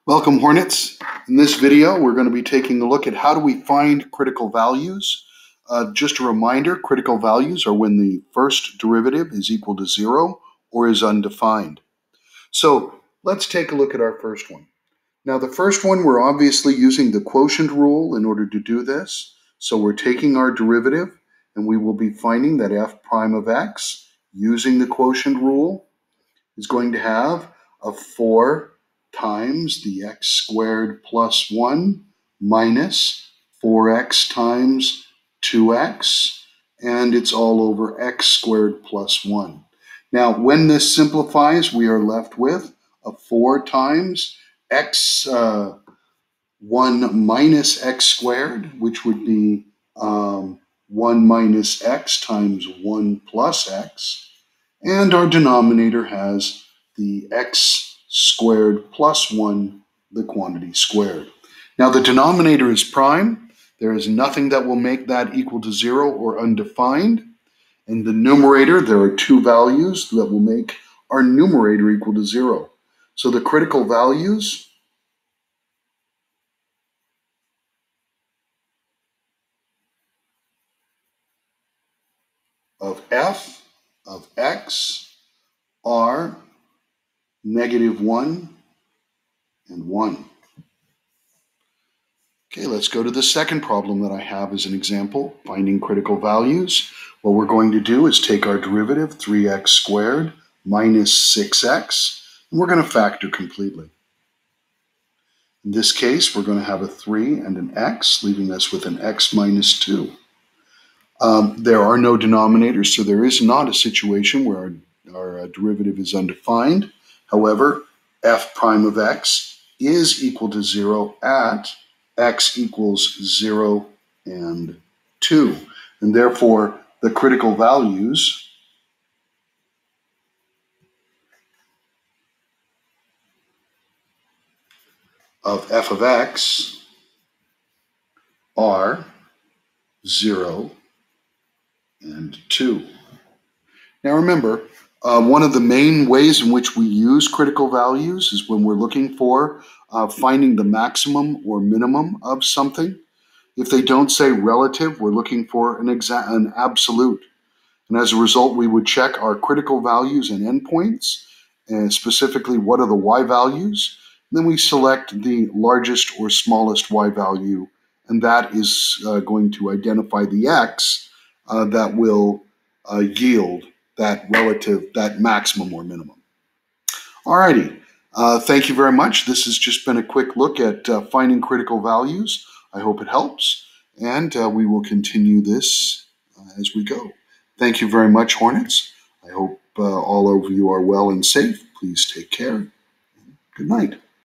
Welcome, Hornets. In this video, we're going to be taking a look at how do we find critical values. Just a reminder, critical values are when the first derivative is equal to 0 or is undefined. So let's take a look at our first one. Now, the first one, we're obviously using the quotient rule in order to do this. So we're taking our derivative, and we will be finding that f prime of x, using the quotient rule, is going to have a 4 times the x squared plus 1 minus 4x times 2x, and it's all over x squared plus 1. Now, when this simplifies, we are left with a 4 times x 1 minus x squared, which would be 1 minus x times 1 plus x, and our denominator has the x squared plus 1, the quantity squared. Now the denominator is prime. There is nothing that will make that equal to 0 or undefined. In the numerator, there are two values that will make our numerator equal to 0. So the critical values of f of x are -1 and 1. Okay, let's go to the second problem that I have as an example, finding critical values. What we're going to do is take our derivative, 3x squared minus 6x, and we're going to factor completely. In this case, we're going to have a 3 and an x, leaving us with an x minus 2. There are no denominators, so there is not a situation where our derivative is undefined. However, f prime of x is equal to 0 at x equals 0 and 2. And therefore, the critical values of f of x are 0 and 2. Now remember, one of the main ways in which we use critical values is when we're looking for finding the maximum or minimum of something. If they don't say relative, we're looking for an absolute. And as a result, we would check our critical values and endpoints, and specifically what are the y values. And then we select the largest or smallest y value, and that is going to identify the x that will yield that relative, that maximum or minimum. Alrighty, thank you very much. This has just been a quick look at finding critical values. I hope it helps, and we will continue this as we go. Thank you very much, Hornets. I hope all of you are well and safe. Please take care. Good night.